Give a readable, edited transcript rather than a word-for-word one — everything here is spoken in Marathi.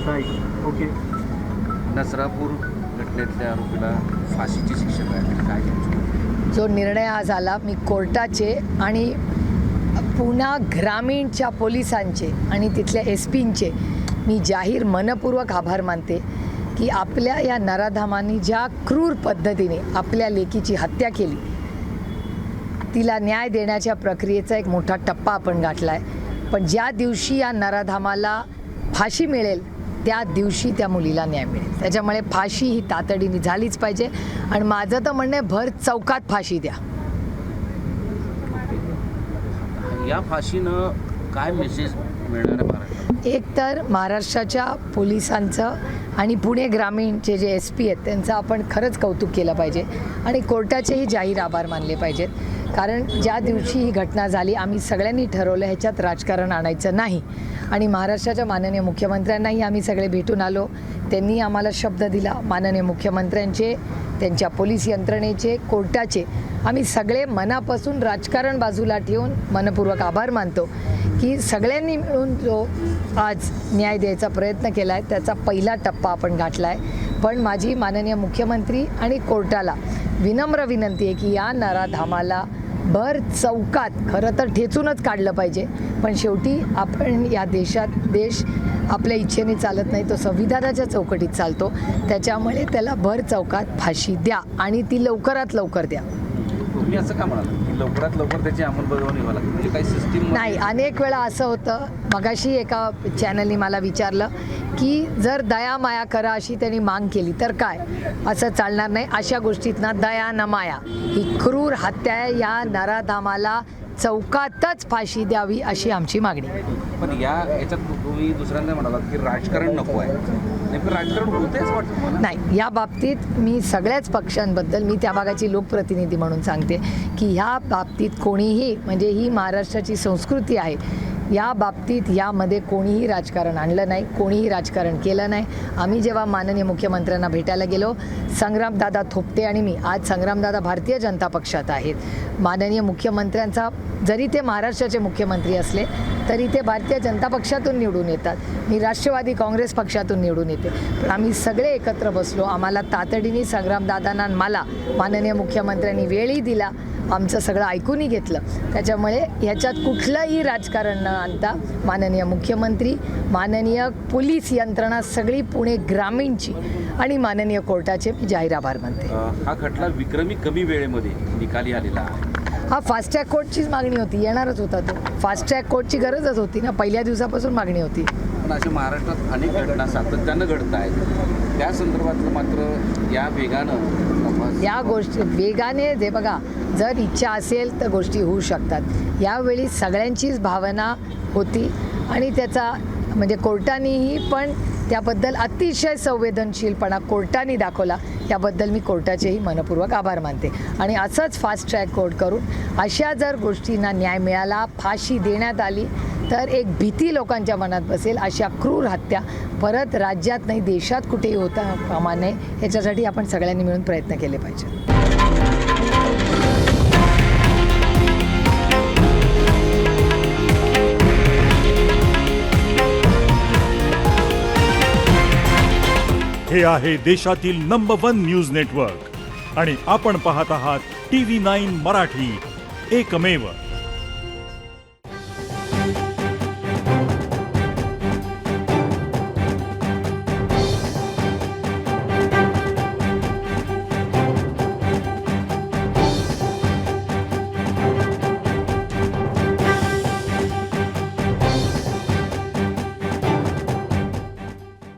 ओके. नसरापूर घटनेतल्या आरोपीला फाशीची शिक्षा मिळाली, काय जो निर्णय आज आला, मी कोर्टाचे आणि पुन्हा ग्रामीणच्या पोलिसांचे आणि तिथल्या SP-चे मी जाहीर मनपूर्वक आभार मानते की आपल्या या नराधामांनी ज्या क्रूर पद्धतीने आपल्या लेकीची हत्या केली, तिला न्याय देण्याच्या प्रक्रियेचा एक मोठा टप्पा आपण गाठला आहे. पण ज्या दिवशी या नराधामाला फाशी मिळेल त्या दिवशी त्या मुलीला न्याय मिळेल. त्याच्यामुळे फाशी ही तातडीने झालीच पाहिजे आणि माझं तर म्हणणं आहे भर चौकात फाशी द्या. या फाशीनं काय मेसेज मिळणार आहे महाराष्ट्रात? एक तर महाराष्ट्राच्या पोलिसांचं आणि पुणे ग्रामीणचे जे SP आहेत त्यांचं आपण खरंच कौतुक केलं पाहिजे आणि कोर्टाचेही जाहीर आभार मानले पाहिजेत. कारण ज्या दिवशी ही घटना झाली आम्ही सगळ्यांनी ठरवलं ह्याच्यात राजकारण आणायचं नाही आणि महाराष्ट्राच्या माननीय मुख्यमंत्र्यांनाही आम्ही सगळे भेटून आलो. त्यांनी आम्हाला शब्द दिला. माननीय मुख्यमंत्र्यांचे, त्यांच्या पोलीस यंत्रणेचे, कोर्टाचे आम्ही सगळे मनापासून राजकारण बाजूला ठेवून मनपूर्वक आभार मानतो की सगळ्यांनी मिळून जो आज न्याय द्यायचा प्रयत्न केला आहे त्याचा पहिला टप्पा आपण गाठला आहे. पण माझी माननीय मुख्यमंत्री आणि कोर्टाला विनम्र विनंती आहे की या नराधामाला भर चौकात खरं तर ठेचूनच काढलं पाहिजे. पण शेवटी आपण या देश आपल्या इच्छेने चालत नाही, तो संविधानाच्या चौकटीत चालतो. त्याच्यामुळे त्याला भर चौकात फाशी द्या आणि ती लवकरात लवकर द्या. तुम्ही असं का म्हणाल की लवकरात लवकर त्याची अंमलबजावणी व्हावी लागते? म्हणजे काही सिस्टीम नाही, अनेक वेळा असं होतं. मगाशी एका चॅनलनी मला विचारलं की जर दया माया करा अशी त्यांनी माग केली तर काय, असं चालणार नाही. अशा गोष्टीत ना दया न माया, ही क्रूर हत्या आहे. या नराधामाला चौकातच फाशी द्यावी अशी आमची मागणी. पण याच्यात तुम्ही दुसऱ्यांदा म्हणालात की राजकारण नको आहे. नेमकं राजकारण होतेच वाटतं मला. नाही, या बाबतीत मी सगळ्याच पक्षांबद्दल, मी त्या भागाची लोकप्रतिनिधी म्हणून सांगते की ह्या बाबतीत कोणीही, म्हणजे ही महाराष्ट्राची संस्कृती आहे, या बाबतीत यामध्ये कोणीही राजकारण आणलं नाही, कोणीही राजकारण केलं नाही. आम्ही जेव्हा माननीय मुख्यमंत्र्यांना भेटायला गेलो, संग्रामदादा थोपटे आणि मी, आज संग्रामदादा भारतीय जनता पक्षात आहेत. माननीय मुख्यमंत्र्यांचा, जरी ते महाराष्ट्राचे मुख्यमंत्री असले तरी ते भारतीय जनता पक्षातून निवडून येतात, मी राष्ट्रवादी काँग्रेस पक्षातून निवडून येते. पण आम्ही सगळे एकत्र बसलो. आम्हाला तातडीने संग्रामदादांना मला माननीय मुख्यमंत्र्यांनी वेळही दिला, आमचं सगळं ऐकूनही घेतलं. त्याच्यामुळे ह्याच्यात कुठलंही राजकारण न आणता माननीय मुख्यमंत्री, माननीय पोलीस यंत्रणा सगळी पुणे ग्रामीणची आणि माननीय कोर्टाचे मी जाहीर आभार मानते. हा खटला विक्रमी कमी वेळेमध्ये निकाली आलेला आहे. हा फास्ट ट्रॅक कोर्टचीच मागणी होती, येणारच होता तो. फास्ट ट्रॅक कोर्टची गरजच होती ना, पहिल्या दिवसापासून मागणी होती. पण अशा महाराष्ट्रात अनेक घटना सातत्यानं घडत आहेत. त्या संदर्भातलं मात्र या वेगानं या गोष्टी वेगाने, जे बघा, जर इच्छा असेल तर गोष्टी होऊ शकतात. यावेळी सगळ्यांचीच भावना होती आणि त्याचा म्हणजे कोर्टानेही पण त्याबद्दल अतिशय संवेदनशीलपणा कोर्टाने दाखवला. याबद्दल मी कोर्टाचेही मनपूर्वक आभार मानते. आणि असंच फास्ट ट्रॅक कोर्ट करून अशा जर गोष्टींना न्याय मिळाला, फाशी देण्यात आली तर एक भीती लोकांच्या मनात बसेल. अशा क्रूर हत्या परत राज्यात नाही, देशात कुठेही होता कामा नये. याच्यासाठी आपण सगळ्यांनी मिळून प्रयत्न केले पाहिजे. हे आहे देशातील नंबर 1 न्यूज नेटवर्क आणि आपण पाहत आहात TV9 मराठी, एकमेव.